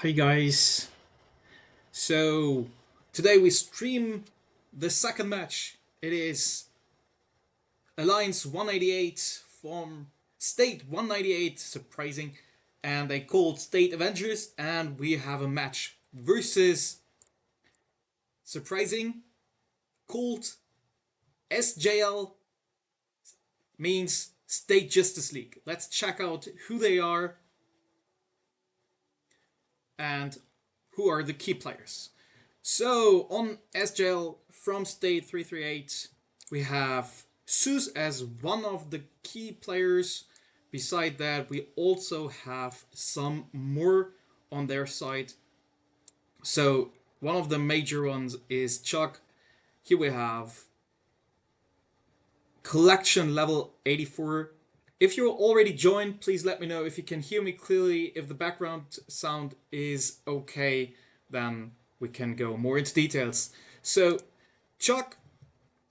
Hi guys. So today we stream the second match. It is Alliance 188 from State 198, surprising, and they called State Avengers, and we have a match versus surprising called SJL, means State Justice League. Let's check out who they are and who are the key players. So on SJL from State 338, we have Sus as one of the key players. Beside that, we also have some more on their side. So one of the major ones is Chuck. Here we have collection level 84. If you're already joined, please let me know if you can hear me clearly. If the background sound is okay, then we can go more into details. So, Chuck,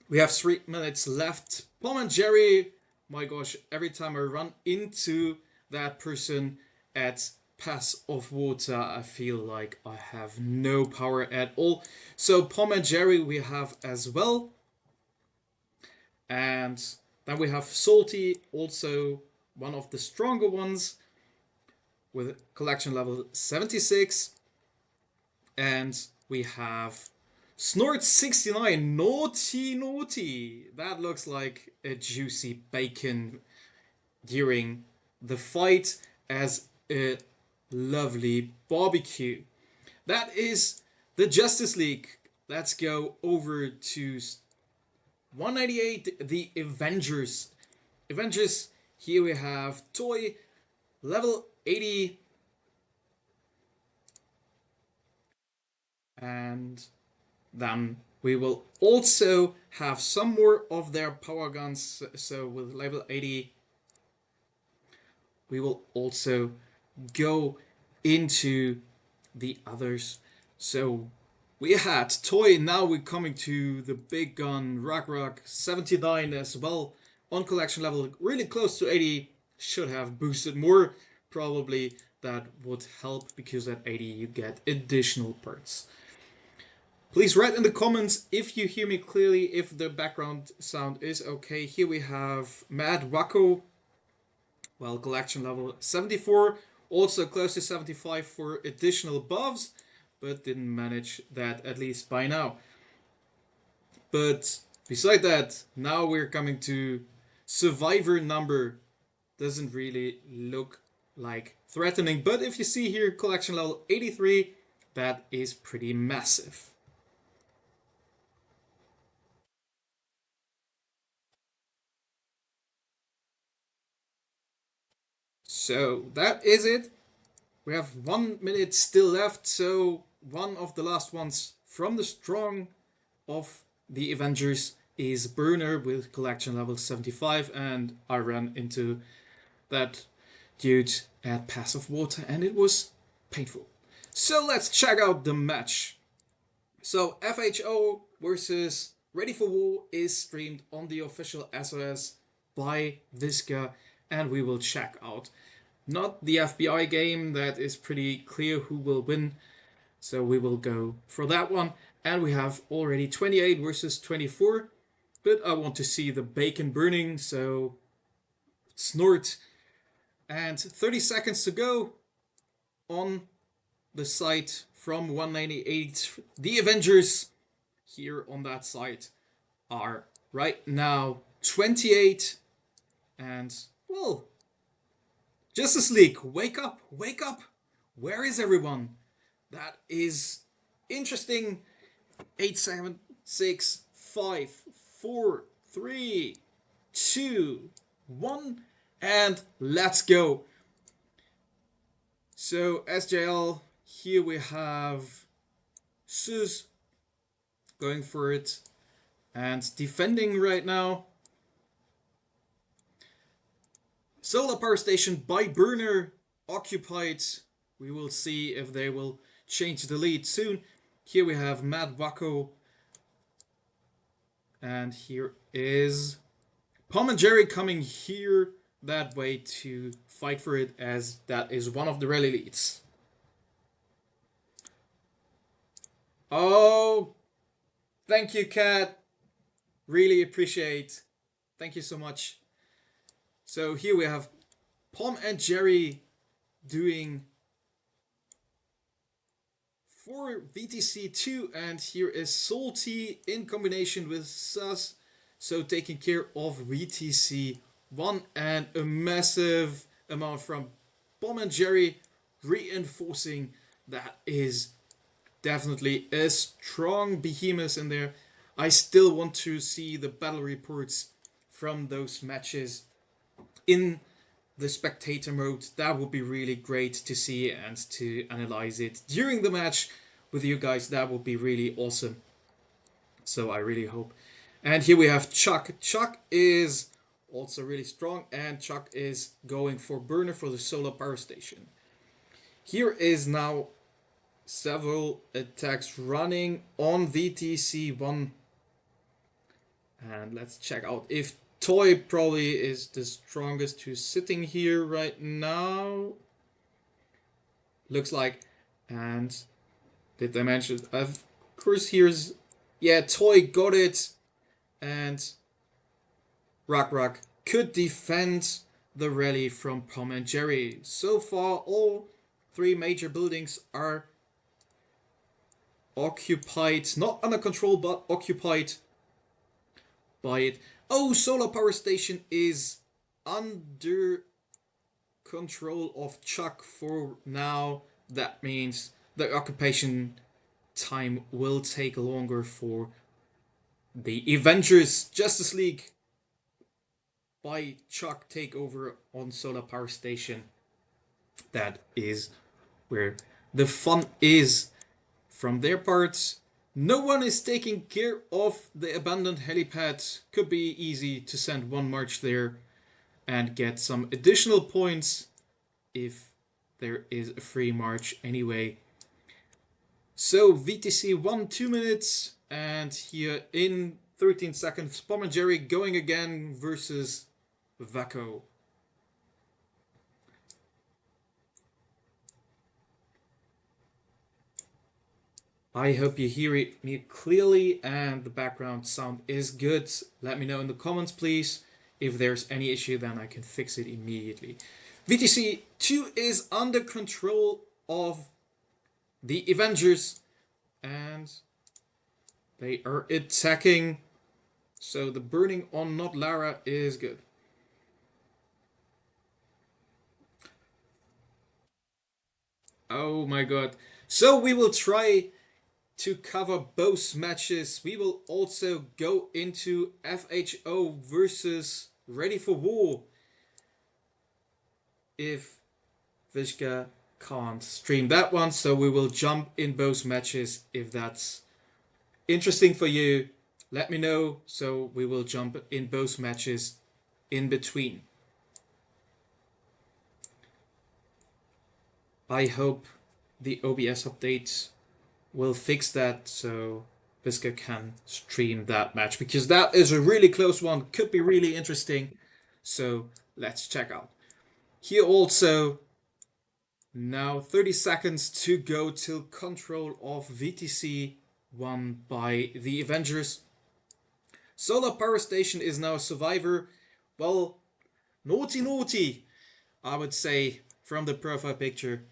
we have 3 minutes left. Tom and Jerry, my gosh, every time I run into that person at Pass of Water, I feel like I have no power at all. So, Tom and Jerry, we have as well. And then we have Salty, also one of the stronger ones, with collection level 76. And we have Snort 69, naughty, naughty. That looks like a juicy bacon during the fight as a lovely barbecue. That is the Justice League. Let's go over to 198, the Avengers. Avengers, here we have Toy, level 80. And then we will also have some more of their power guns. So with level 80, we will also go into the others. So we had Toy, now we're coming to the big gun, Rock 79 as well. On collection level, really close to 80, should have boosted more. Probably that would help because at 80 you get additional parts. Please write in the comments if you hear me clearly, if the background sound is okay. Here we have Mad Wacko, well, collection level 74, also close to 75 for additional buffs, but didn't manage that at least by now. But beside that, now we're coming to survivor number. Doesn't really look like threatening, but if you see here collection level 83, that is pretty massive. So that is it. We have 1 minute still left, so one of the last ones from the strong of the Avengers is Burner with collection level 75, and I ran into that dude at Pass of Water and it was painful. So let's check out the match. So FHO versus Ready for War is streamed on the official SOS by Visca, and we will check out not the FBI game, that is pretty clear who will win, so we will go for that one. And we have already 28 versus 24, but I want to see the bacon burning, so snort. And 30 seconds to go on the site from 198. The Avengers here on that site are right now 28. And, well, Justice League, wake up, wake up. Where is everyone? That is interesting. 8, 7, 6, 5, 4, 3, 2, 1, and let's go. So SJL, here we have Sus going for it and defending right now. Solar power station by Burner occupied. We will see if they will change the lead soon. Here we have Mad Wacko. And here is Tom and Jerry coming here that way to fight for it, as that is one of the rally leads. Oh, thank you, Kat. Really appreciate. Thank you so much. So here we have Tom and Jerry doing for VTC2, and here is Salty in combination with Sus, so taking care of VTC1, and a massive amount from Tom and Jerry reinforcing that is definitely a strong behemoth in there. I still want to see the battle reports from those matches in the spectator mode. That would be really great to see and to analyze it during the match with you guys. That would be really awesome. So I really hope. And here we have Chuck. Chuck is also really strong, and Chuck is going for burner for the solar power station. Here is now several attacks running on VTC1. And let's check out if Toy probably is the strongest who's sitting here right now. Looks like. And did I mention? Of course, here's. Yeah, Toy got it. And Rock could defend the rally from Tom and Jerry. So far, all three major buildings are occupied. Not under control, but occupied by it. Oh, solar power station is under control of Chuck for now. That means the occupation time will take longer for the Avengers Justice League by Chuck takeover on solar power station. That is where the fun is from their parts. No one is taking care of the abandoned helipad. Could be easy to send one march there and get some additional points if there is a free march anyway. So VTC 1 2 minutes, and here in 13 seconds, Tom and Jerry going again versus Vaco. I hope you hear me clearly and the background sound is good. Let me know in the comments, please. If there's any issue, then I can fix it immediately. VTC 2 is under control of the Avengers, and they are attacking. So the burning on Not Lara is good. Oh my god. So we will try to cover both matches. We will also go into FHO versus Ready for War if Vishka can't stream that one. So we will jump in both matches. If that's interesting for you, let me know. So we will jump in both matches in between. I hope the OBS update will fix that so Visca can stream that match, because that is a really close one. Could be really interesting. So let's check out. Here also, now 30 seconds to go till control of VTC 1 by the Avengers. Solar Power Station is now a survivor. Well, naughty, I would say, from the profile picture.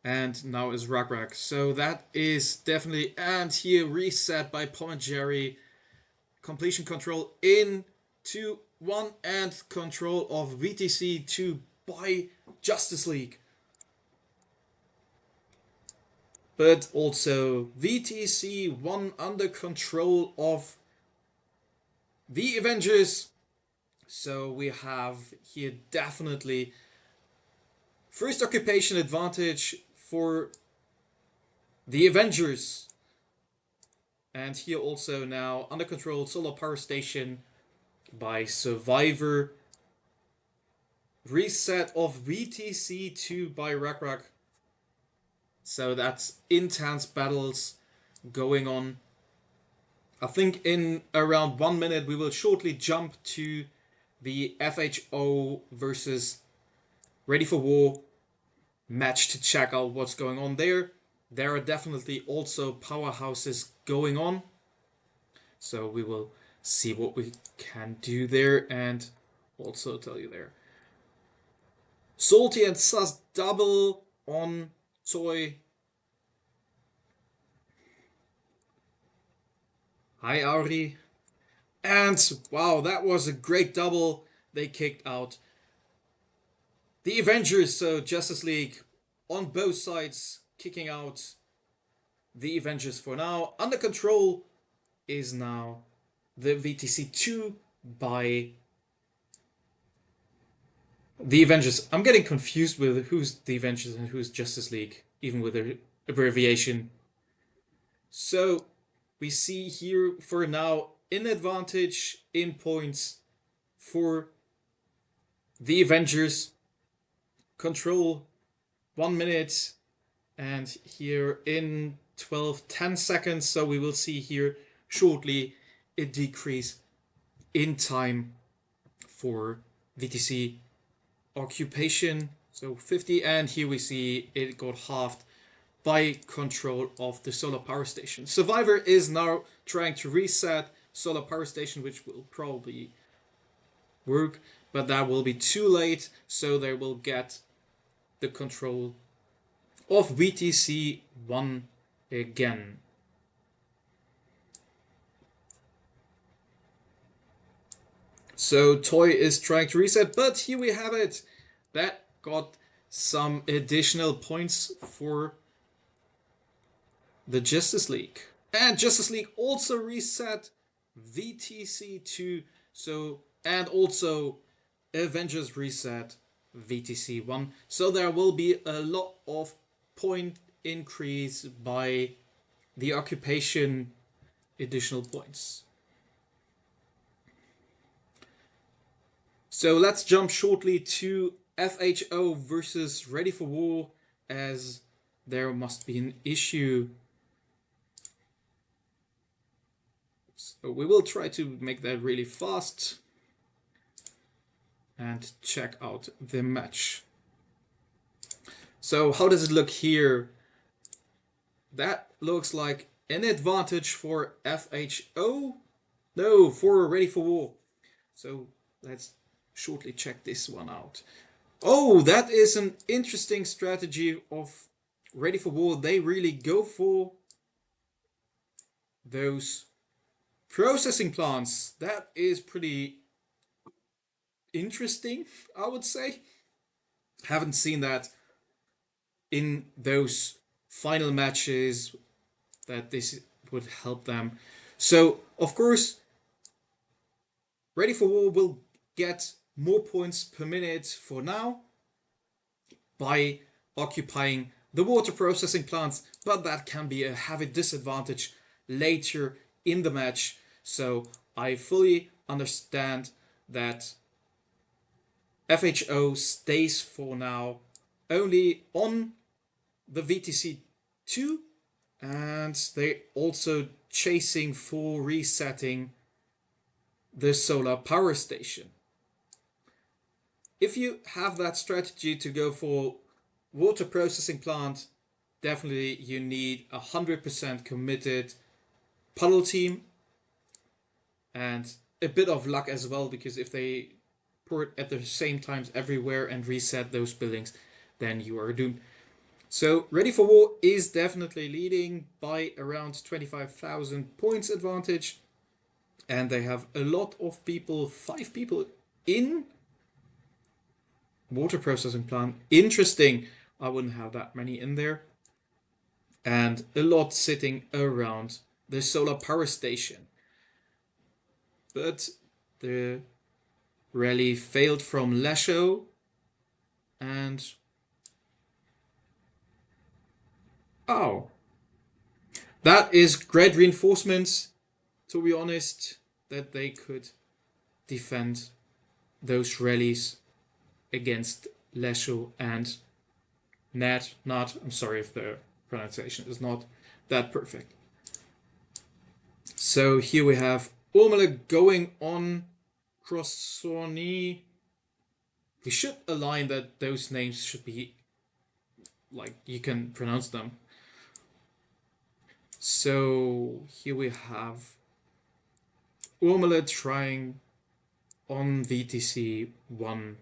And now is Rock. So that is definitely, and here reset by Tom and Jerry. Completion control in 2, 1, and control of VTC 2 by Justice League. But also VTC 1 under control of the Avengers. So we have here definitely first occupation advantage for the Avengers. And here also now under control solar power station by Survivor. Reset of VTC 2 by Rock. So that's intense battles going on. I think in around 1 minute we will shortly jump to the FHO versus Ready for War match to check out what's going on there. there are definitely also powerhouses going on. So we will see what we can do there and also tell you there. Salty and Sus double on Toy. Hi, Auri. And wow, that was a great double. They kicked out the Avengers, so Justice League on both sides kicking out the Avengers for now. Under control is now the VTC2 by the Avengers. I'm getting confused with who's the Avengers and who's Justice League, even with the abbreviation. So we see here for now an advantage in points for the Avengers. Control 1 minute and here in 10 seconds. So we will see here shortly a decrease in time for VTC occupation. So 50, and here we see it got halved by control of the solar power station. Survivor is now trying to reset solar power station, which will probably work, but that will be too late, so they will get the control of VTC 1 again. So Toy is trying to reset, but here we have it. That got some additional points for the Justice League. And Justice League also reset VTC2, so and also Avengers reset VTC1. So there will be a lot of point increase by the occupation additional points. So let's jump shortly to FHO versus Ready for War, as there must be an issue. So we will try to make that really fast and check out the match. So how does it look here? That looks like an advantage for FHO. No, for Ready for War. So let's shortly check this one out. Oh, that is an interesting strategy of Ready for War. They really go for those processing plants. That is pretty interesting, I would say. Haven't seen that in those final matches that this would help them. So, of course, Ready for War will get more points per minute for now by occupying the water processing plants, but that can be a heavy disadvantage later in the match. So I fully understand that FHO stays for now only on the VTC2, and they also chasing for resetting the solar power station. If you have that strategy to go for water processing plant, definitely you need 100% committed puddle team and a bit of luck as well, because if they pour it at the same times everywhere and reset those buildings, then you are doomed. So Ready for War is definitely leading by around 25,000 points advantage, and they have a lot of people, 5 people in water processing plant. Interesting. I wouldn't have that many in there. And a lot sitting around the solar power station. But the rally failed from Lesho, and oh, that is great reinforcement, to be honest, that they could defend those rallies against Lesho and Nat. I'm sorry if the pronunciation is not that perfect. So here we have Urmele going on Crossoni. We should align that those names should be like you can pronounce them. So here we have Urmela trying on VTC 1.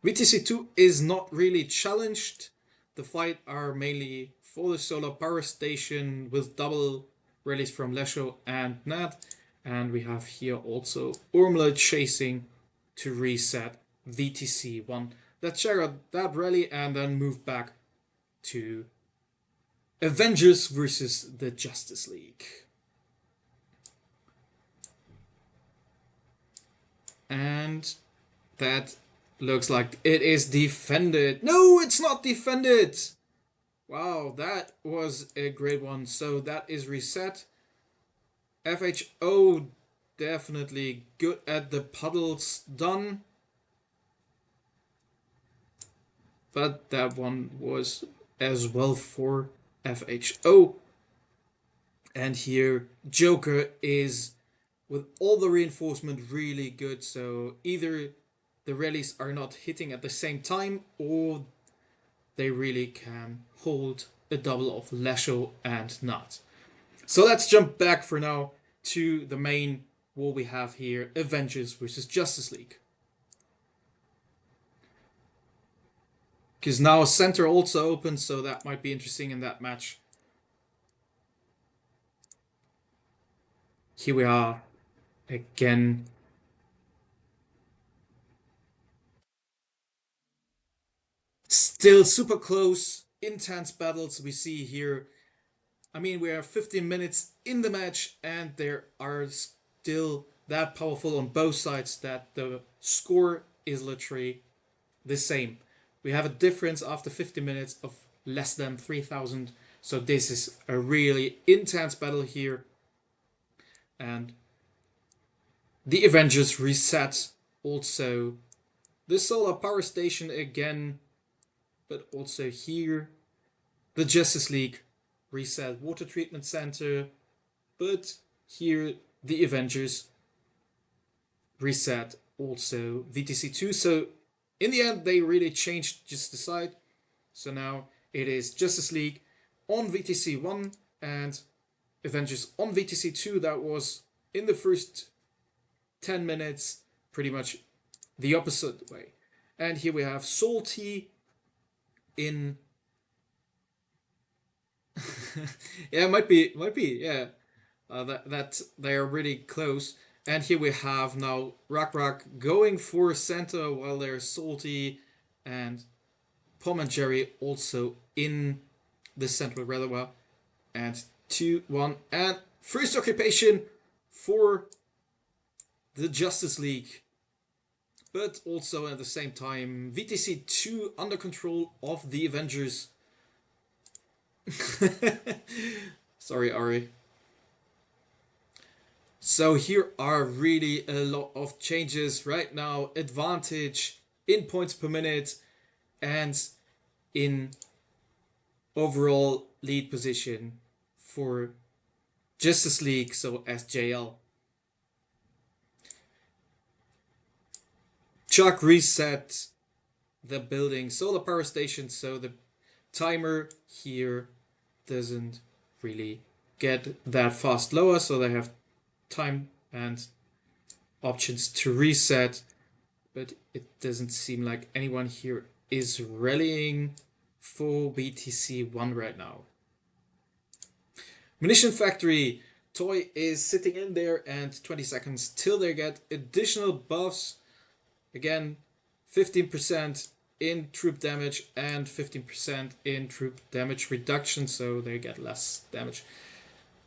VTC 2 is not really challenged. The fight are mainly for the solar power station with double rallies from Lesho and Nat. And we have here also Urmela chasing to reset VTC 1. Let's check out that rally and then move back to Avengers versus the Justice League. And that looks like it is defended. No, it's not defended. Wow, that was a great one. So that is reset. FHO definitely good at the puddles done. But that one was as well for FHO. And here Joker is with all the reinforcement really good. So either the rallies are not hitting at the same time or they really can hold a double of Lesho and Nat. So let's jump back for now to the main war we have here, Avengers versus Justice League. Because now center also opens, so that might be interesting in that match. Here we are again. Still super close, intense battles we see here. I mean, we are 15 minutes in the match and there are still that powerful on both sides that the score is literally the same. We have a difference after 50 minutes of less than 3,000. So this is a really intense battle here. And the Avengers reset also the solar power station again. But also here, the Justice League reset water treatment center. But here, the Avengers reset also VTC2. So in the end, they really changed just the side. So now it is Justice League on VTC1 and Avengers on VTC2. That was in the first 10 minutes pretty much the opposite way. And here we have Salty in yeah, might be, yeah. That they are really close. And here we have now Rock going for center while they're Salty and Tom and Jerry also in the central reservoir. And 2-1 and first occupation for the Justice League. But also at the same time, VTC 2 under control of the Avengers. Sorry, Ari. So here are really a lot of changes right now. Advantage in points per minute and in overall lead position for Justice League, so SJL. Chuck reset the building solar power station, so the timer here doesn't really get that fast lower, so they have time and options to reset, but it doesn't seem like anyone here is rallying for BTC 1 right now. Munition Factory, Toy is sitting in there and 20 seconds till they get additional buffs. Again, 15% in troop damage and 15% in troop damage reduction, so they get less damage.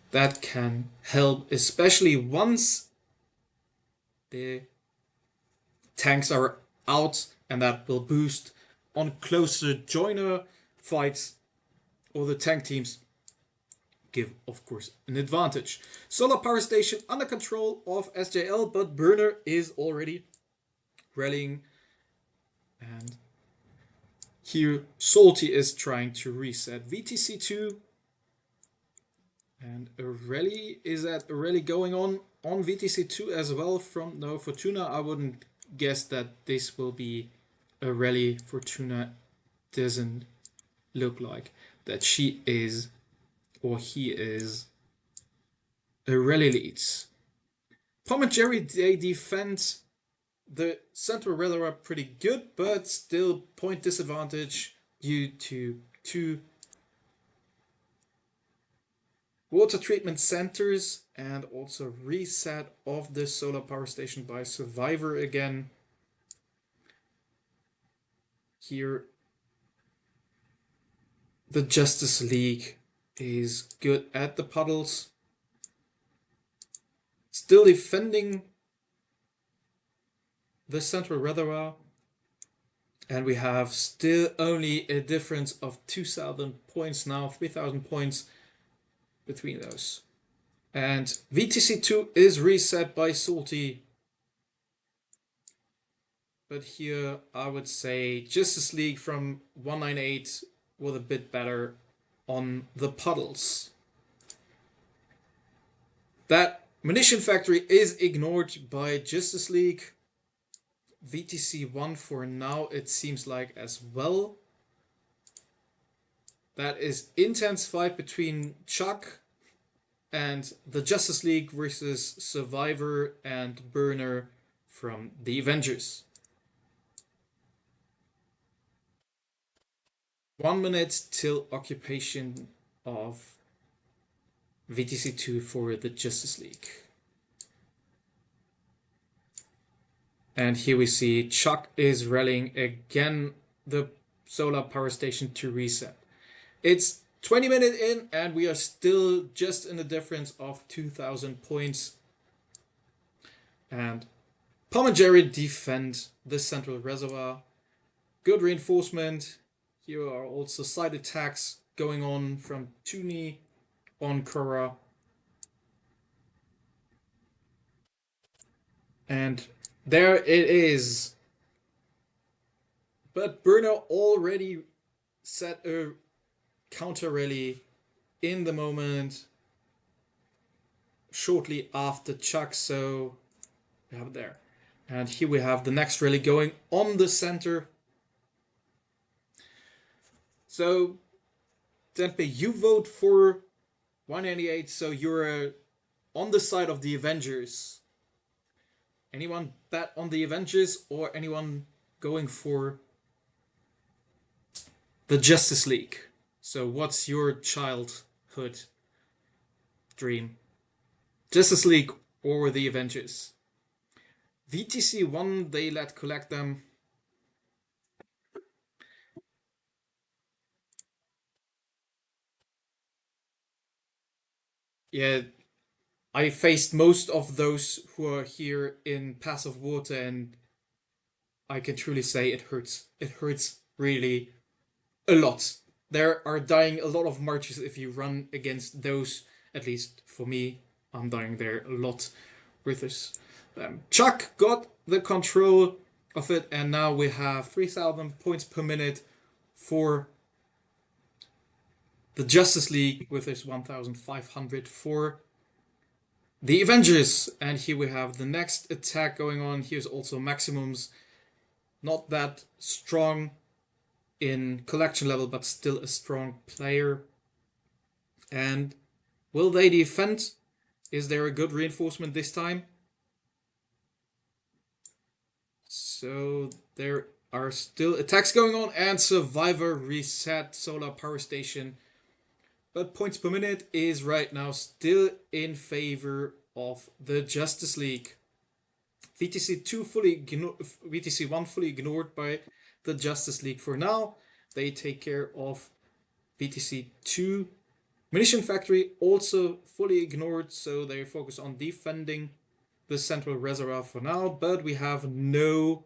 That can help, especially once the tanks are out, and that will boost on closer joiner fights, or the tank teams give, of course, an advantage. Solar power station under control of SJL, but Burner is already rallying, and here Salty is trying to reset VTC2. And a rally, is that a rally going on VTC2 as well from, no, Fortuna? I wouldn't guess that this will be a rally. Fortuna doesn't look like that she is or he is a rally leads. Tom and Jerry, they defend the central railroad pretty good, but still point disadvantage due to two water treatment centers and also reset of the solar power station by Survivor again. Here, the Justice League is good at the puddles. Still defending the central reservoir. And we have still only a difference of 2,000 points now, 3,000 points between those. And VTC2 is reset by Salty. But here I would say Justice League from 198 was a bit better on the puddles. That munition factory is ignored by Justice League. VTC1 for now, it seems like as well. That is intense fight between Chuck and the Justice League versus Survivor and Burner from the Avengers. 1 minute till occupation of VTC2 for the Justice League. And here we see Chuck is rallying again the solar power station to reset. It's 20 minutes in and we are still just in the difference of 2,000 points. And Tom and Jerry defend the central reservoir. Good reinforcement. Here are also side attacks going on from Toonie on Korra. And there it is. But Bruno already set a counter rally in the moment shortly after Chuck, so we have it there. And here we have the next rally going on the center. So Tempe, you vote for 198, so you're on the side of the Avengers. Anyone bet on the Avengers or anyone going for the Justice League? So what's your childhood dream? Justice League or the Avengers? VTC1, they let collect them. Yeah, I faced most of those who are here in passive water, and I can truly say it hurts. It hurts really a lot. There are dying a lot of marches if you run against those. At least for me, I'm dying there a lot with this. Chuck got the control of it, and now we have 3,000 points per minute for the Justice League with this 1,500 for the Avengers. And here we have the next attack going on. Here's also maximums. Not that strong in collection level, but still a strong player. And will they defend? Is there a good reinforcement this time? So there are still attacks going on, and Survivor reset solar power station. But points per minute is right now still in favor of the Justice League. VTC1 fully ignored by the Justice League for now. They take care of VTC2. Munition Factory also fully ignored, so they focus on defending the central reservoir for now, but we have no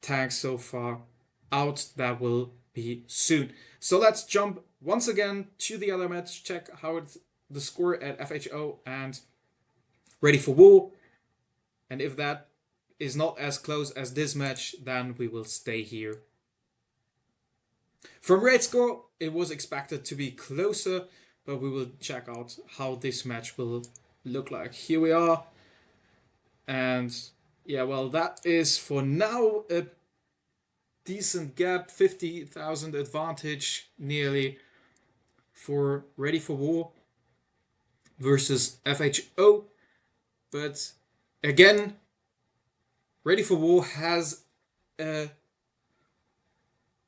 tanks so far out. That will be soon. So let's jump once again to the other match, check how it's the score at FHO and Ready for War. And if that is not as close as this match, then we will stay here. From Raid Score, it was expected to be closer, but we will check out how this match will look like. Here we are. And yeah, well, that is for now a decent gap, 50,000 advantage nearly. for Ready for War versus FHO. But again, Ready for War has a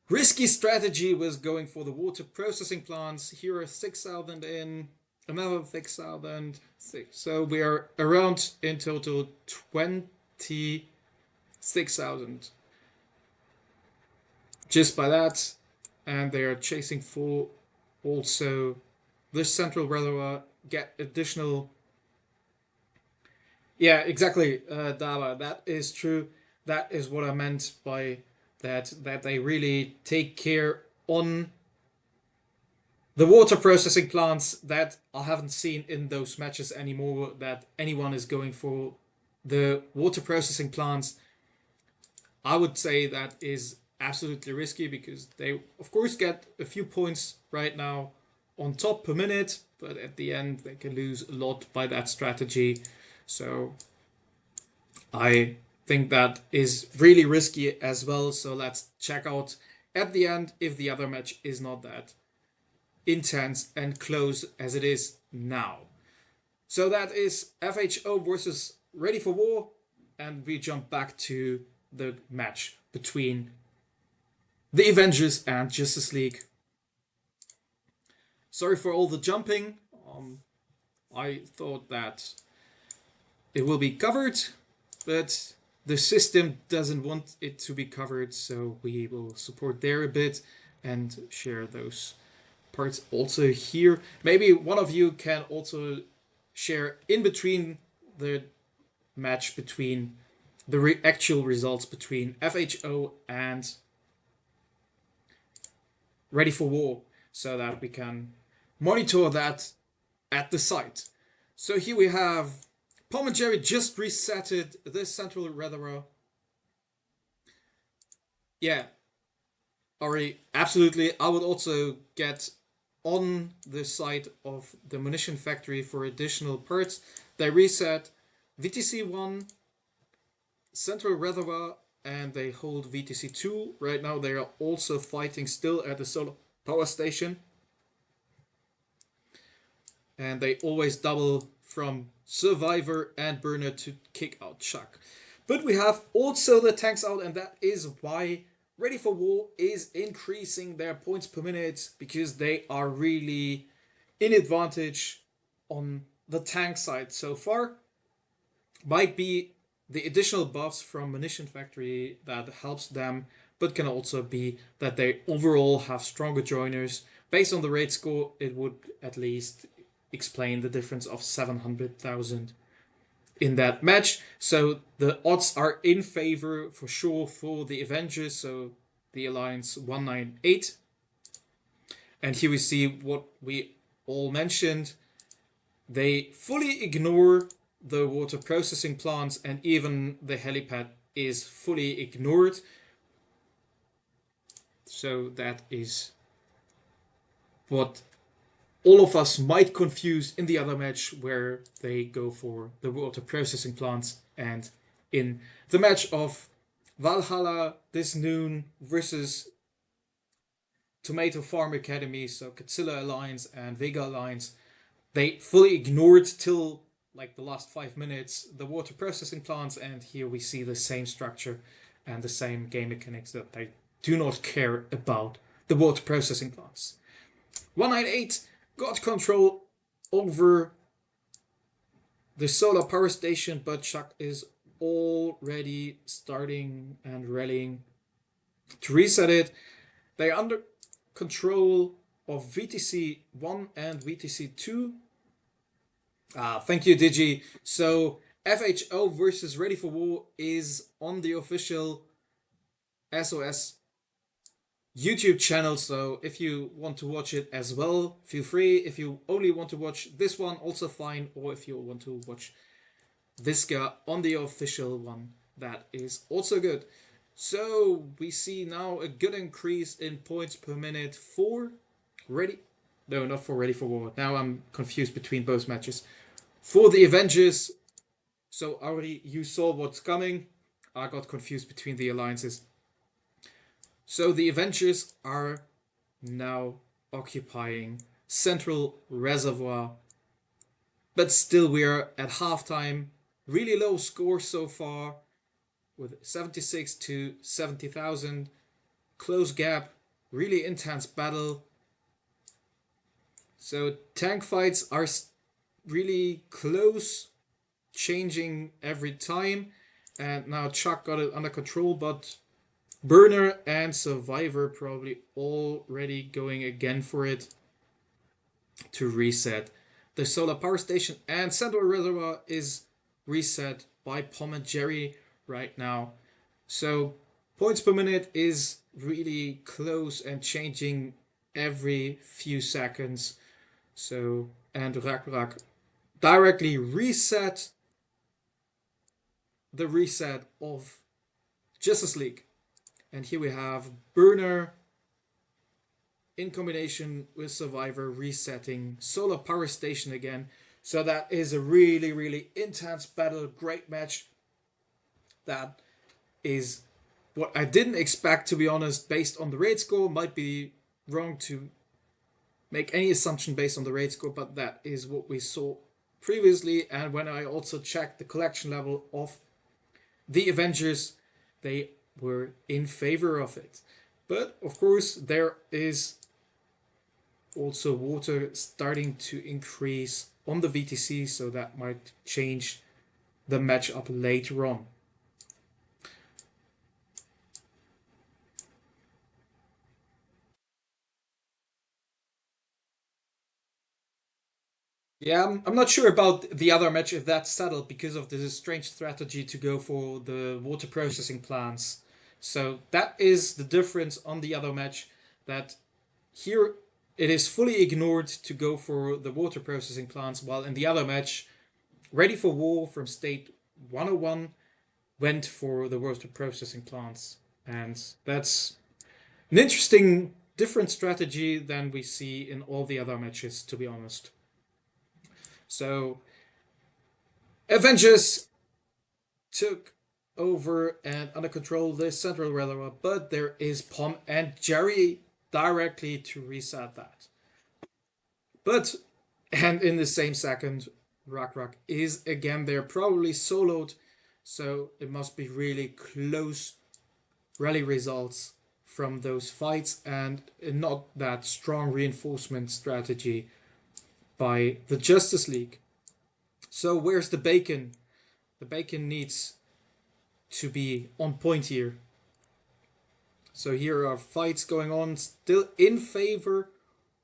risky strategy with going for the water processing plants. Here are 6,000 in, another 6,000. So we are around in total 26,000 just by that. And they are chasing for also this central reservoir, get additional. Yeah, exactly, Dava. That is true. That is what I meant by that. That they really take care on the water processing plants that I haven't seen in those matches anymore. That anyone is going for the water processing plants. I would say that is absolutely risky because they, of course, get a few points right now on top per minute, but at the end they can lose a lot by that strategy. So I think that is really risky as well. So let's check out at the end if the other match is not that intense and close as it is now. So that is FHO versus Ready for War, and we jump back to the match between the Avengers and Justice League. Sorry for all the jumping. I thought that it will be covered, but the system doesn't want it to be covered, so we will support there a bit and share those parts also here. Maybe one of you can also share in between the match between the actual results between FHO and Ready for War, so that we can monitor that at the site. So here we have Tom and Jerry just resetted this central reservoir. Yeah, Ari, absolutely. I would also get on the site of the munition factory for additional parts. They reset VTC1, central reservoir, and they hold VTC2. Right now they are also fighting still at the solar power station. And they always double from Survivor and Burner to kick out Chuck. But we have also the tanks out, and that is why Ready for War is increasing their points per minute, because they are really in advantage on the tank side so far. Might be the additional buffs from Munition Factory that helps them, but can also be that they overall have stronger joiners. Based on the raid score, it would at least explain the difference of 700,000 in that match. So the odds are in favor for sure for the Avengers, so the Alliance 198. And here we see what we all mentioned. They fully ignore the water processing plants, and even the helipad is fully ignored. So that is what all of us might confuse in the other match, where they go for the water processing plants. And in the match of Valhalla this noon versus Tomato Farm Academy, so Godzilla Alliance and Vega Alliance, they fully ignored till like the last 5 minutes the water processing plants, and here we see the same structure and the same game mechanics, that they do not care about the water processing plants. 198 got control over the solar power station, but Chuck is already starting and rallying to reset it. They are under control of VTC 1 and VTC 2. Thank you, Digi. So FHO versus Ready for War is on the official SOS YouTube channel, so if you want to watch it as well, feel free. If you only want to watch this one, also fine. Or if you want to watch this guy on the official one, that is also good. So we see now a good increase in points per minute for Ready. No, not for Ready for War. Now I'm confused between both matches. For the Avengers. So already you saw what's coming. I got confused between the alliances. So the Avengers are now occupying central reservoir. But still, we are at halftime. Really low score so far with 76 to 70,000. Close gap, really intense battle. So tank fights are really close, changing every time. And now Chuck got it under control, but Burner and Survivor probably already going again for it to reset. The solar power station and central reservoir is reset by Tom and Jerry right now. So points per minute is really close and changing every few seconds. So, and Rak directly reset the reset of Justice League. And here we have Burner in combination with Survivor resetting Solar Power Station again. So that is a really, really intense battle, great match. That is what I didn't expect, to be honest, based on the raid score. Might be wrong to make any assumption based on the raid score, but that is what we saw previously. And when I also checked the collection level of the Avengers, they were in favor of it. But of course, there is also water starting to increase on the VTC, so that might change the matchup later on. Yeah, I'm not sure about the other match if that's settled because of the strange strategy to go for the water processing plants. So that is the difference on the other match, that here it is fully ignored to go for the water processing plants, while in the other match, Ready for War from State 101 went for the water processing plants. And that's an interesting, different strategy than we see in all the other matches, to be honest. So Avengers took over and under control the central reservoir, but there is Pom and Jerry directly to reset that. But, and in the same second, Rock is again there, probably soloed, so it must be really close rally results from those fights and not that strong reinforcement strategy by the Justice League. So where's the bacon? The bacon needs to be on point here. So here are fights going on still in favor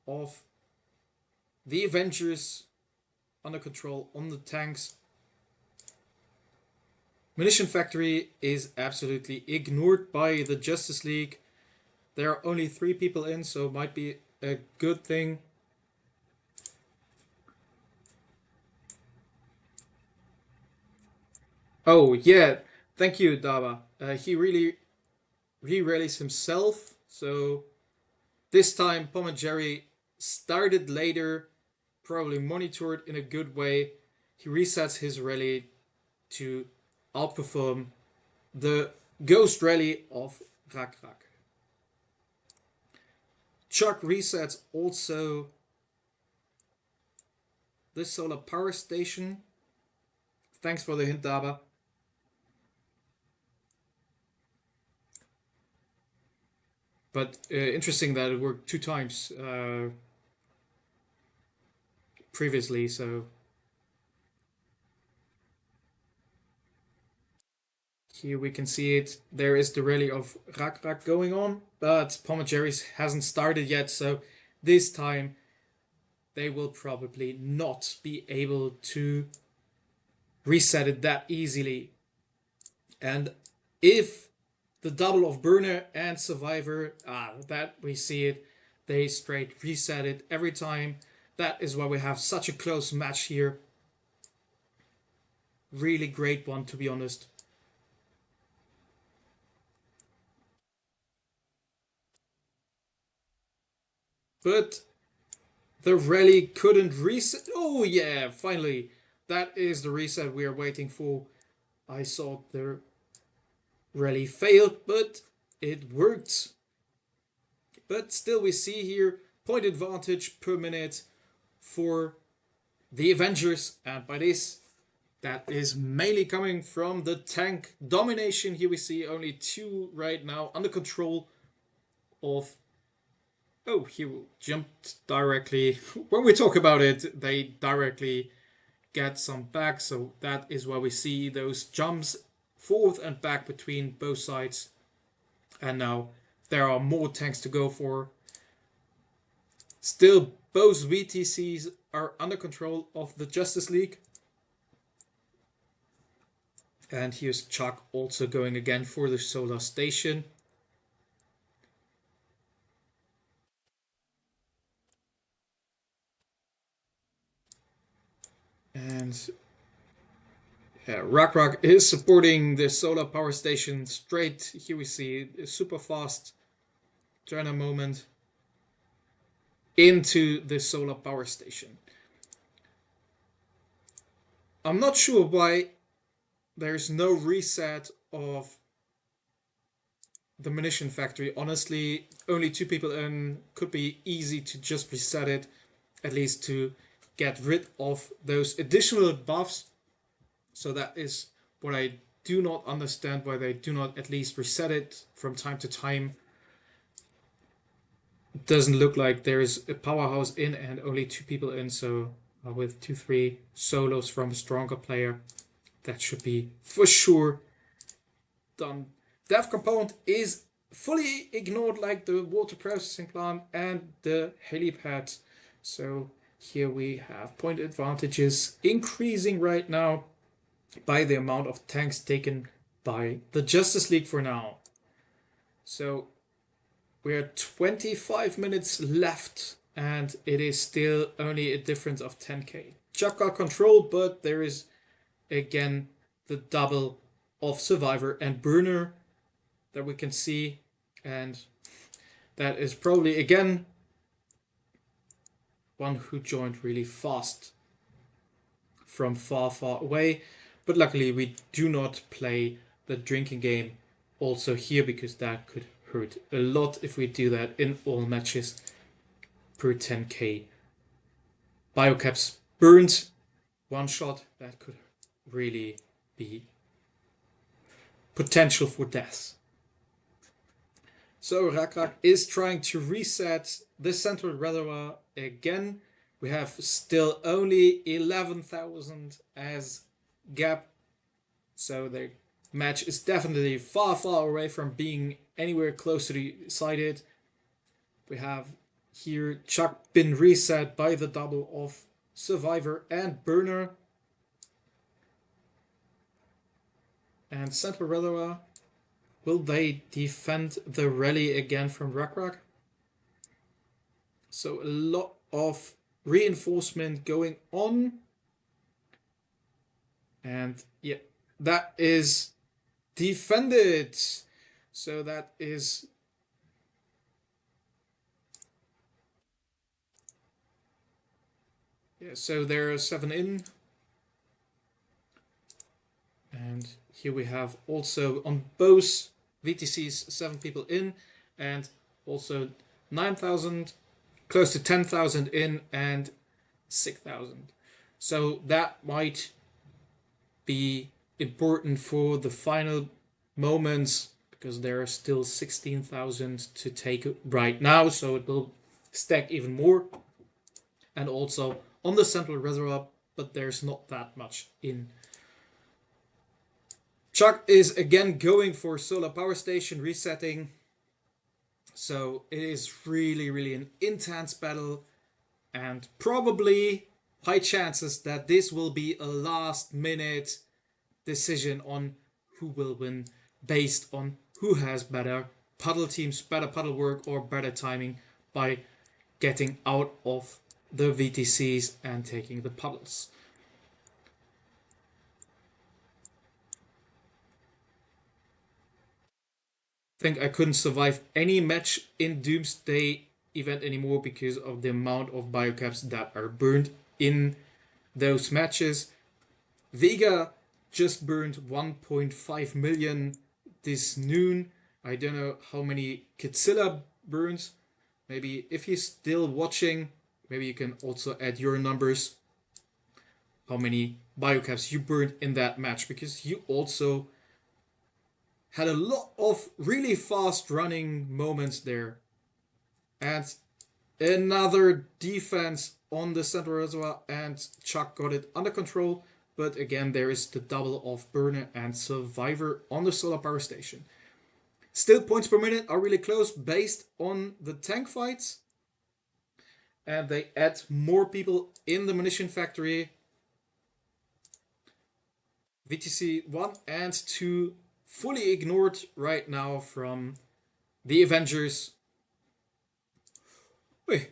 of the Avengers, under control on the tanks. Munition Factory is absolutely ignored by the Justice League. There are only 3 people in, so it might be a good thing. Oh, yeah. Thank you, Daba. He really re-rallies himself. So this time, Tom and Jerry started later, probably monitored in a good way. He resets his rally to outperform the Ghost Rally of Rak. Chuck resets also the solar power station. Thanks for the hint, Daba. But interesting that it worked 2 times previously, so here we can see it. There is the rally of Rak going on, but Tom and Jerry's hasn't started yet, so this time they will probably not be able to reset it that easily. And if the double of Burner and Survivor, that we see it, they straight reset it every time. That is why we have such a close match here. Really great one, to be honest. But the rally couldn't reset. Oh yeah, finally. That is the reset we are waiting for. I thought the rally failed, but it worked. But still we see here point advantage per minute for the Avengers, and by this, that is mainly coming from the tank domination. Here we see only 2 right now under control of. Oh, he jumped directly. When we talk about it, they directly get some back, so that is why we see those jumps forth and back between both sides. And now there are more tanks to go for. Still, both VTCs are under control of the Justice League. And here's Chuck also going again for the solar station. And Rak is supporting the solar power station straight. Here we see a super fast turn moment into the solar power station. I'm not sure why there's no reset of the munition factory. Honestly, only 2 people in, could be easy to just reset it, at least to get rid of those additional buffs. So that is what I do not understand, why they do not at least reset it from time to time. It doesn't look like there is a powerhouse in and only 2 people in, so with 2-3 solos from a stronger player, that should be for sure done. Dev component is fully ignored, like the water processing plant and the helipad. So here we have point advantages increasing right now by the amount of tanks taken by the Justice League for now. So we're 25 minutes left and it is still only a difference of 10k. Chuck got control, but there is again the double of Survivor and Burner that we can see, and that is probably again one who joined really fast from far away. But luckily we do not play the drinking game also here, because that could hurt a lot if we do that in all matches per 10k. Biocaps burned, one shot, that could really be potential for death. So Rakrak is trying to reset the central reservoir again. We have still only 11,000 as gap, so the match is definitely far away from being anywhere close to the decided. We have here Chuck been reset by the double of Survivor and Burner. And Central Reservoir, will they defend the rally again from Rakrak? So a lot of reinforcement going on. And yeah, that is defended. So that is so there are 7 in. And here we have also on both VTCs 7 people in, and also 9,000, close to 10,000 in, and 6,000. So that might be important for the final moments, because there are still 16,000 to take right now, so it will stack even more. And also on the central reservoir, but there's not that much in. Chuck is again going for solar power station resetting. So it is really an intense battle, and probably high chances that this will be a last minute decision on who will win, based on who has better puddle teams, better puddle work, or better timing by getting out of the VTCs and taking the puddles. I think I couldn't survive any match in Doomsday event anymore because of the amount of biocaps that are burned in those matches. Vega just burned 1.5 million this noon. I don't know how many Kitsilla burns, maybe if you're still watching, maybe you can also add your numbers, how many biocaps you burned in that match, because you also had a lot of really fast running moments there. And another defense on the central reservoir, and Chuck got it under control. But again, there is the double of Burner and Survivor on the solar power station. Still, points per minute are really close based on the tank fights. And they add more people in the munition factory. VTC 1 and 2 fully ignored right now from the Avengers. Wait,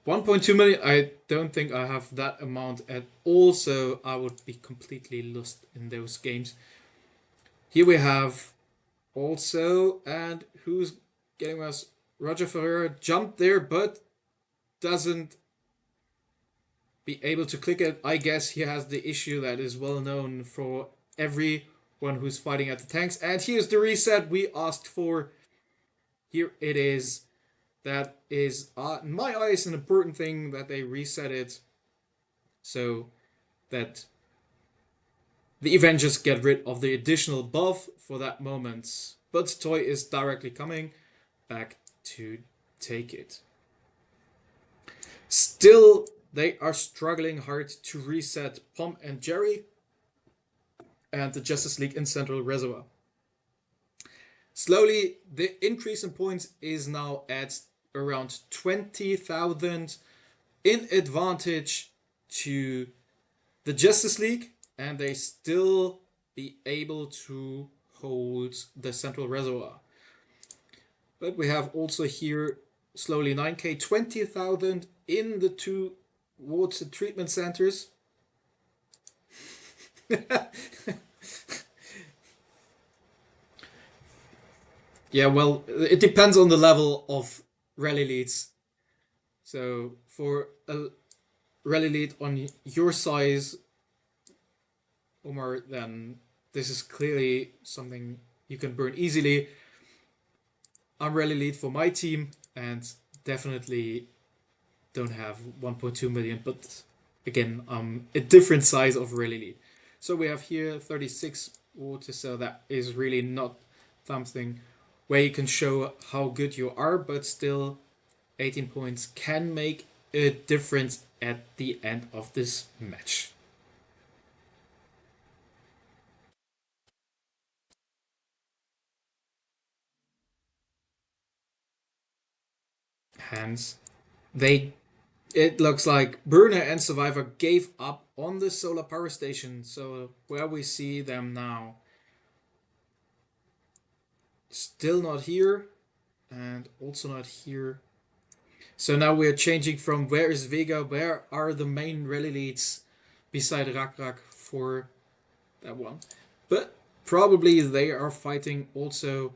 1.2 million. I don't think I have that amount at all, so I would be completely lost in those games. Here we have also, and who's getting us? Roger Ferreira jumped there, but doesn't be able to click it. I guess he has the issue that is well known for everyone who's fighting at the tanks. And here's the reset we asked for. Here it is. That is, in my eyes, an important thing that they reset it so that the Avengers get rid of the additional buff for that moment. But Toy is directly coming back to take it. Still, they are struggling hard to reset Pom and Jerry and the Justice League in Central Reservoir. Slowly, the increase in points is now at around 20,000 in advantage to the Justice League, and they still be able to hold the Central Reservoir. But we have also here slowly 9k, 20,000 in the two water treatment centers. Yeah, well, it depends on the level of rally leads. So for a rally lead on your size, Omar, then this is clearly something you can burn easily. I'm rally lead for my team and definitely don't have 1.2 million, but again, a different size of rally lead. So we have here 36 water, so that is really not something where you can show how good you are, but still 18 points can make a difference at the end of this match. Hence, it looks like Burner and Survivor gave up on the solar power station. So where we see them now, still not here, and also not here. So now we're changing from where is Vega, where are the main rally leads beside Rakrak for that one. But probably they are fighting also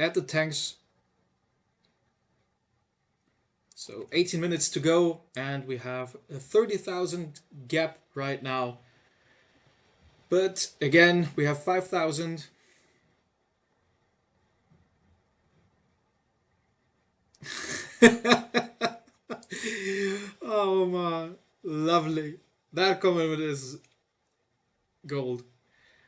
at the tanks. So 18 minutes to go, and we have a 30,000 gap right now. But again, we have 5,000. Oh man, lovely. That comment is gold.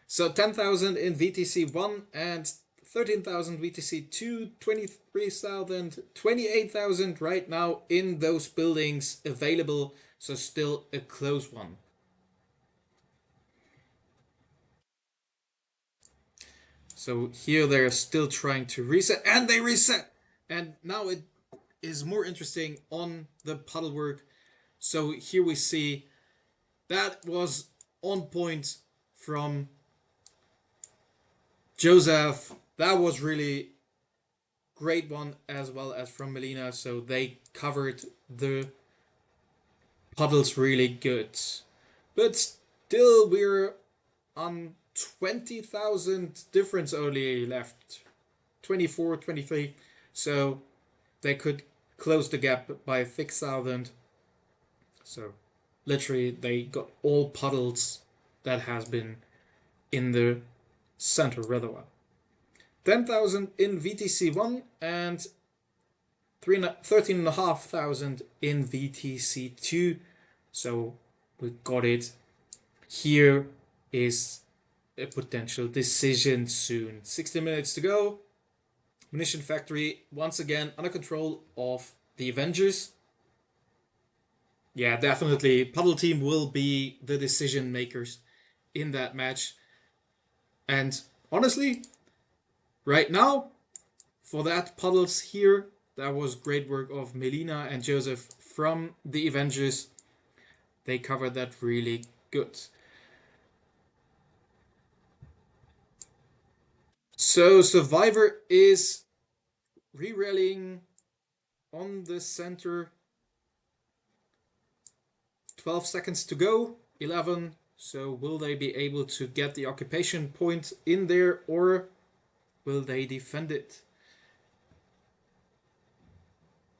So 10,000 in VTC 1 and 13,000 VTC 2, 23,000, 28,000 right now in those buildings available. So still a close one. So here they're still trying to reset, and they reset. And now it is more interesting on the puddle work. So here we see that was on point from Joseph. That was really great one, as well as from Melina. So they covered the puddles really good. But still we're on 20,000 difference only left. 24, 23. So they could close the gap by 6,000. So literally they got all puddles that has been in the center rather well. 10,000 in VTC 1 and 13,500 in VTC2. So we got it. Here is a potential decision soon. 60 minutes to go. Munition factory once again under control of the Avengers. Yeah, definitely. Puddle team will be the decision makers in that match. And honestly, right now, for that Puddles here, that was great work of Melina and Joseph from the Avengers. They covered that really good. So Survivor is re-rallying on the center. 12 seconds to go. 11. So will they be able to get the occupation point in there, or will they defend it?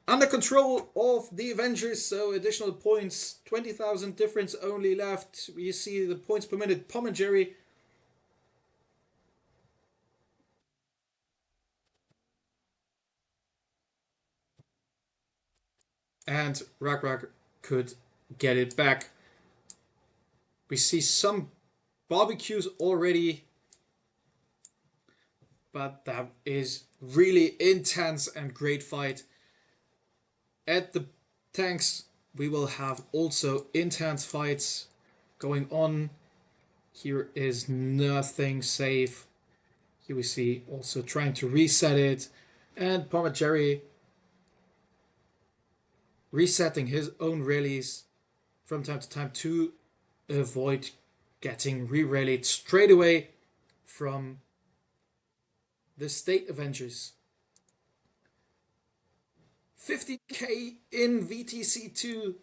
Under control of the Avengers, so additional points. 20,000 difference only left. You see the points per minute. Tom and Jerry. And Rak could get it back. We see some barbecues already, but that is really intense and great fight. At the tanks, we will have also intense fights going on. Here is nothing safe. Here we see also trying to reset it, and Palmer Jerry resetting his own rallies from time to time to avoid getting re-rallied straight away from the State Avengers. 50k in VTC2,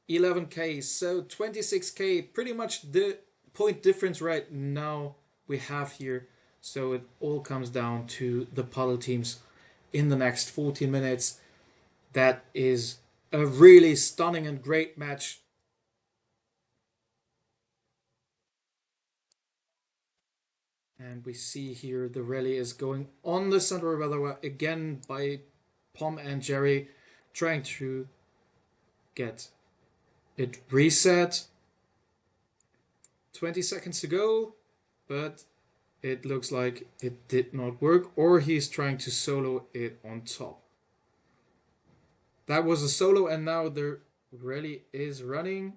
11k, so 26k, pretty much the point difference right now we have here. So it all comes down to the puddle teams in the next 14 minutes. That is a really stunning and great match. And we see here the rally is going on the center of Weather again by Pom and Jerry, trying to get it reset. 20 seconds to go, but it looks like it did not work, or he's trying to solo it on top. That was a solo, and now the rally is running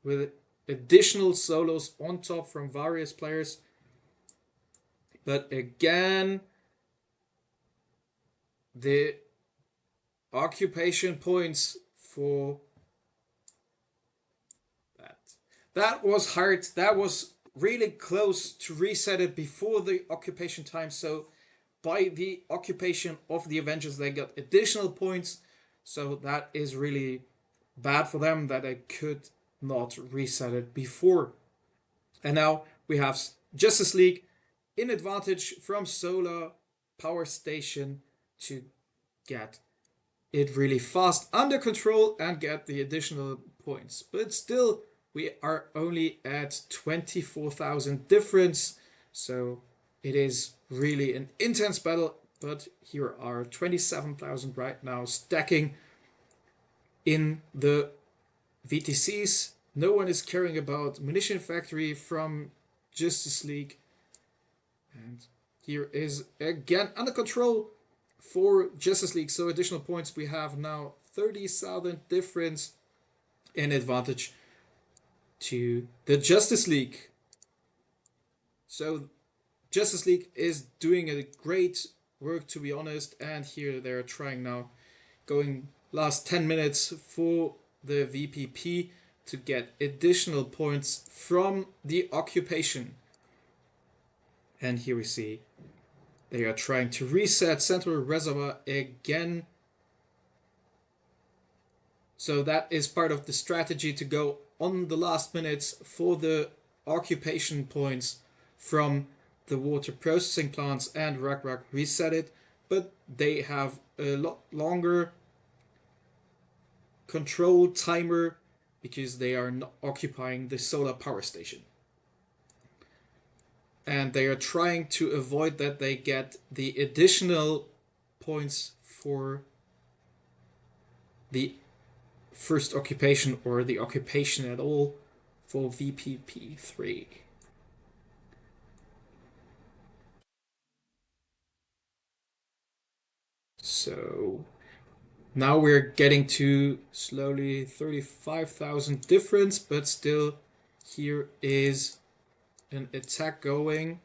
with additional solos on top from various players. But again, the occupation points for that was hard. That was really close to reset it before the occupation time. So by the occupation of the Avengers, they got additional points. So that is really bad for them that they could not reset it before. And now we have Justice League in advantage from Solar Power Station to get it really fast under control and get the additional points. But still, we are only at 24,000 difference. So it is really an intense battle. But here are 27,000 right now stacking in the VTCs. No one is caring about Munition Factory from Justice League. And here is again under control for Justice League. So additional points. We have now 30,000 difference in advantage to the Justice League. So Justice League is doing a great work, to be honest. And here they're trying now, going last 10 minutes for the VPP to get additional points from the occupation. And here we see they are trying to reset Central Reservoir again. So that is part of the strategy to go on the last minutes for the occupation points from the water processing plants, and Rak reset it. But they have a lot longer control timer because they are not occupying the solar power station. And they are trying to avoid that they get the additional points for the first occupation or the occupation at all for VPP3. So now we're getting to slowly 35,000 difference, but still here is an attack going.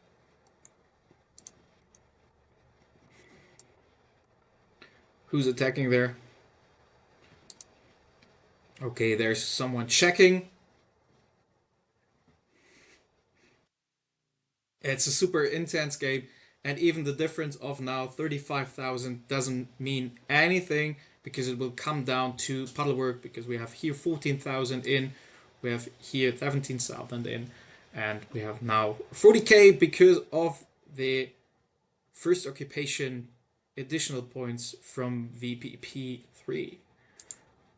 Who's attacking there? Okay, there's someone checking. It's a super intense game, and even the difference of now 35,000 doesn't mean anything because it will come down to puddle work, because we have here 14,000 in, we have here 17,000 in, and we have now 40k because of the first occupation additional points from VPP3.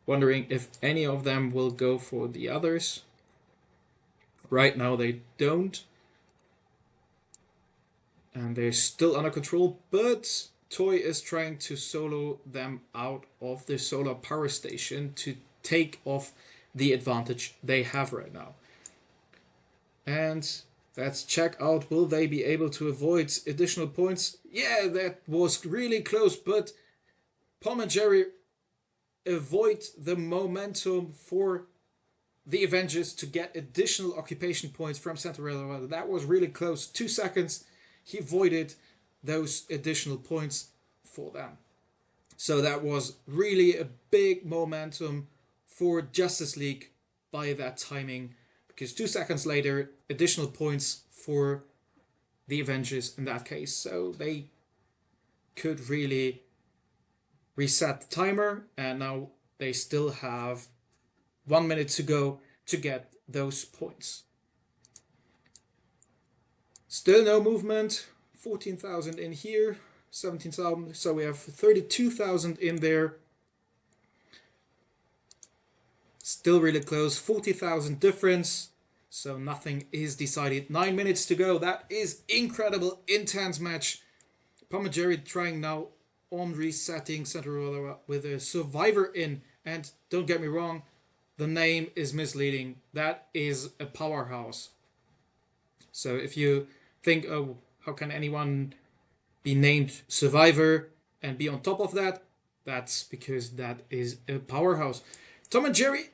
Wondering if any of them will go for the others. Right now they don't. And they're still under control, but Toy is trying to solo them out of the solar power station to take off the advantage they have right now. And let's check out, will they be able to avoid additional points? Yeah, that was really close, but Tom and Jerry avoid the momentum for the Avengers to get additional occupation points from Centinela. That was really close. 2 seconds. He avoided those additional points for them. So that was really a big momentum for Justice League by that timing, because 2 seconds later, additional points for the Avengers in that case. So they could really reset the timer, and now they still have 1 minute to go to get those points. Still no movement. 14,000 in here, 17,000. So we have 32,000 in there. Still really close. 40,000 difference. So nothing is decided. 9 minutes to go. That is incredible, intense match. Tom and Jerry trying now on resetting Centinela with a survivor in. And don't get me wrong, the name is misleading. That is a powerhouse. So if you think, oh, how can anyone be named Survivor and be on top of that? That's because that is a powerhouse. Tom and Jerry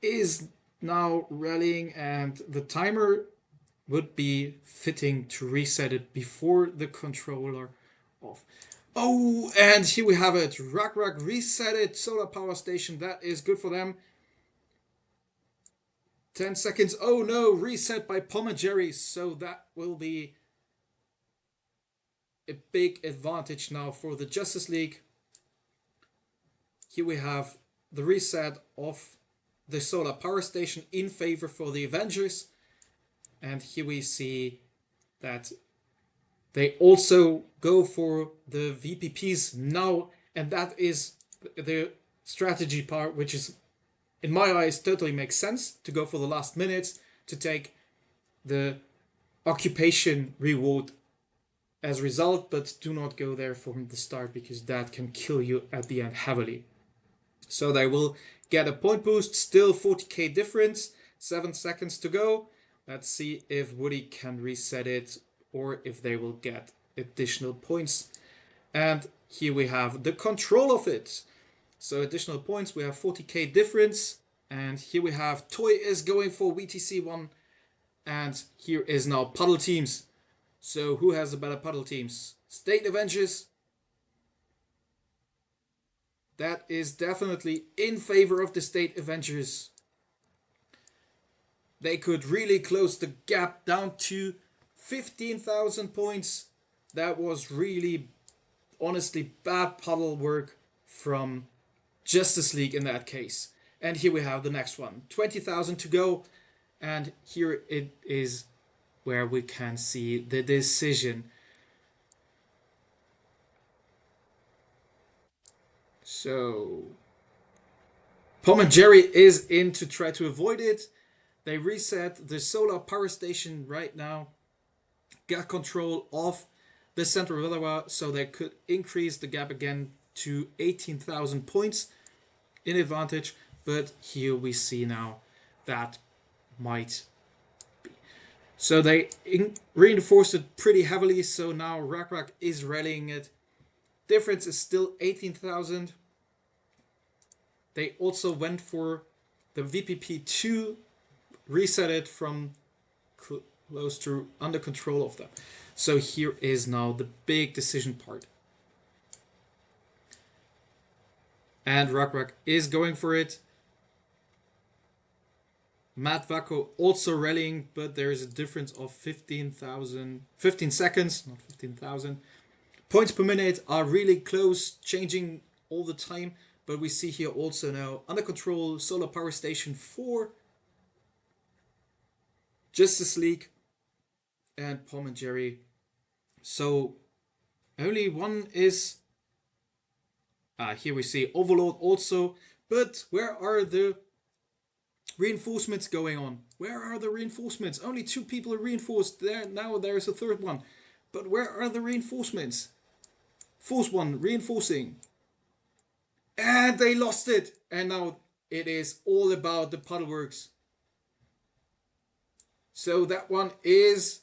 is now rallying, and the timer would be fitting to reset it before the controller off. Oh, and here we have it. Rock reset it. Solar power station. That is good for them. 10 seconds. Oh no, reset by Tom and Jerry. So that will be a big advantage now for the Justice League. Here we have the reset of the solar power station in favor for the Avengers. And here we see that they also go for the VPPs now. And that is the strategy part, which is, in my eyes, totally makes sense to go for the last minutes to take the occupation reward as a result, but do not go there from the start because that can kill you at the end heavily. So they will get a point boost, still 40k difference, 7 seconds to go. Let's see if Woody can reset it or if they will get additional points. And here we have the control of it. So additional points, we have 40k difference, and here we have Toy is going for VTC1, and here is now puddle teams. So who has the better puddle teams? State Avengers. That is definitely in favor of the State Avengers. They could really close the gap down to 15,000 points. That was really, honestly, bad puddle work from Justice League in that case. And here we have the next one. 20,000 to go. And here it is where we can see the decision. So Tom and Jerry is in to try to avoid it. They reset the solar power station right now. Get control of the center of Ottawa, so they could increase the gap again to 18,000 points in advantage. But here we see now that might be. So they reinforced it pretty heavily, so now Rakrak is rallying it. Difference is still 18,000. They also went for the VPP to reset it from close to under control of them. So here is now the big decision part. And Rakrak is going for it. Matt Vako also rallying, but there is a difference of 15 seconds, not 15,000. Points per minute are really close, changing all the time. But we see here also now under control solar power station for Justice League and Tom and Jerry. So only one is here we see Overlord also. But where are the reinforcements going on? Where are the reinforcements? Only 2 people are reinforced. Now there's a third one. But where are the reinforcements? Force 1 reinforcing. And they lost it. And now it is all about the Puddleworks. So that one is...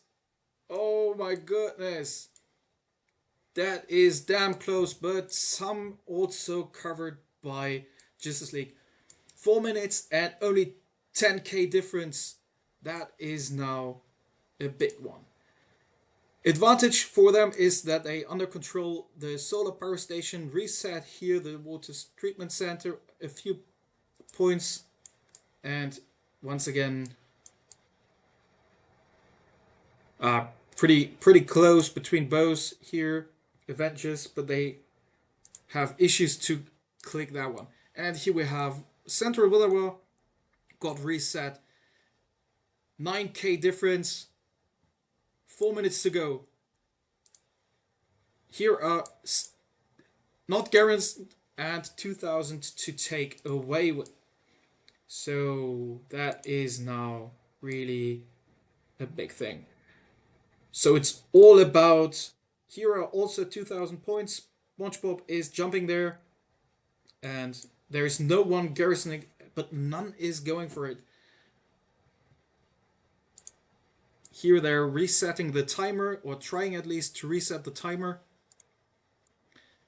Oh my goodness. That is damn close. But some also covered by Justice League. 4 minutes and only 10k difference. That is now a big one. Advantage for them is that they under control the solar power station, reset here the water treatment center, a few points, and once again pretty close between both here Avengers, but they have issues to click that one. And here we have Central Willowa got reset, 9k difference. 4 minutes to go. Here are not guaranteed and 2,000 to take away with. So that is now really a big thing. So it's all about, here are also 2,000 points. SpongeBob is jumping there. And there is no one garrisoning, but none is going for it. Here they're resetting the timer, or trying at least to reset the timer.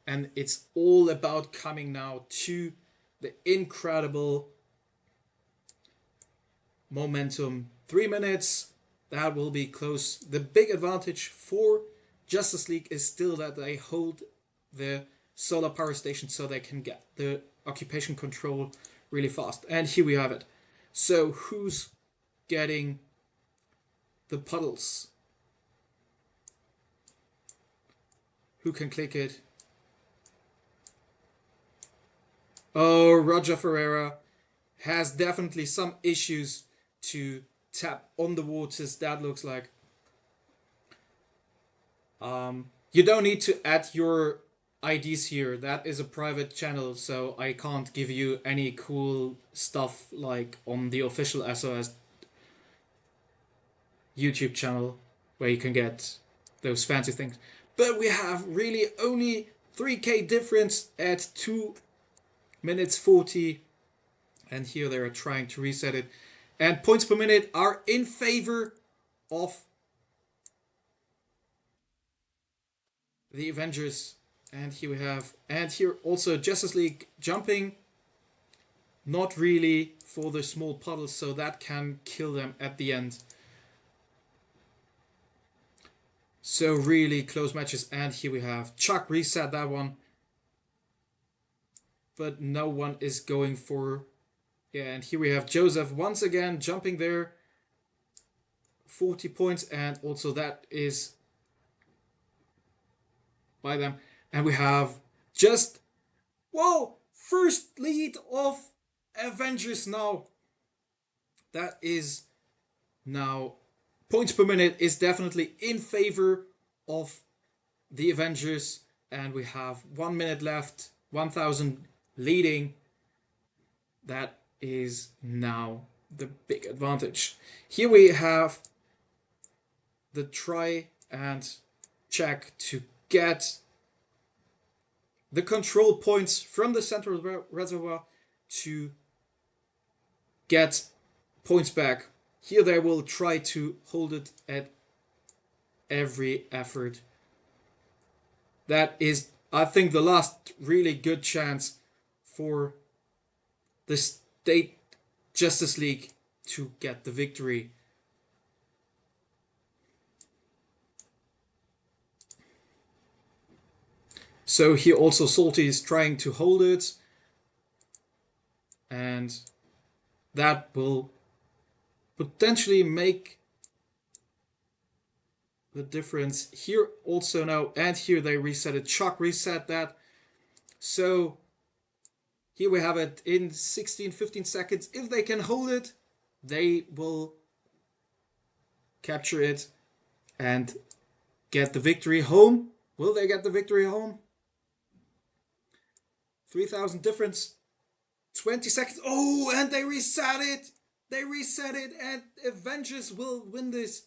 And it's all about coming now to the incredible momentum. 3 minutes, that will be close. The big advantage for Justice League is still that they hold the solar power station so they can get the occupation control really fast. And here we have it. So who's getting the puddles? Who can click it? Oh, Roger Ferreira has definitely some issues to tap on the waters, that looks like. You don't need to add your IDs here. That is a private channel, so I can't give you any cool stuff like on the official SOS YouTube channel where you can get those fancy things. But we have really only 3k difference at 2 minutes 40, and here they are trying to reset it, and points per minute are in favor of the Avengers. And here we have, and here also Justice League jumping, not really for the small puddles, so that can kill them at the end. So really close matches. And here we have Chuck reset that one, but no one is going for. Yeah, and here we have Joseph once again jumping there, 40 points, and also that is by them. And we have just, whoa, first lead of Avengers now. That is now, points per minute is definitely in favor of the Avengers. And we have 1 minute left, 1,000 leading. That is now the big advantage. Here we have the try, and check to get the control points from the central reservoir to get points back. Here they will try to hold it at every effort. That is, I think, the last really good chance for the State Justice League to get the victory. So here also Salty is trying to hold it, and that will potentially make the difference. Here also now, and here they reset it. Chuck reset that. So here we have it in 15 seconds. If they can hold it, they will capture it and get the victory home. Will they get the victory home? 3,000 difference. 20 seconds. Oh, and they reset it. They reset it, and Avengers will win this.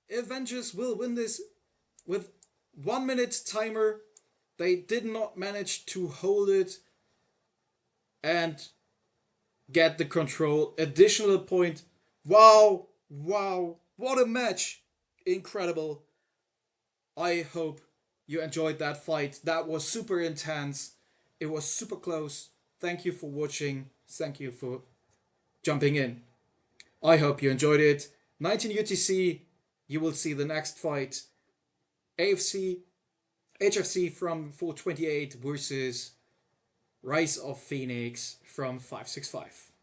Avengers will win this with 1 minute timer. They did not manage to hold it and get the control. Additional point. Wow, wow, what a match. Incredible. I hope you enjoyed that fight. That was super intense. It was super close. Thank you for watching. Thank you for jumping in. I hope you enjoyed it. 19 UTC, you will see the next fight. HFC from 428 versus Rise of Phoenix from 565.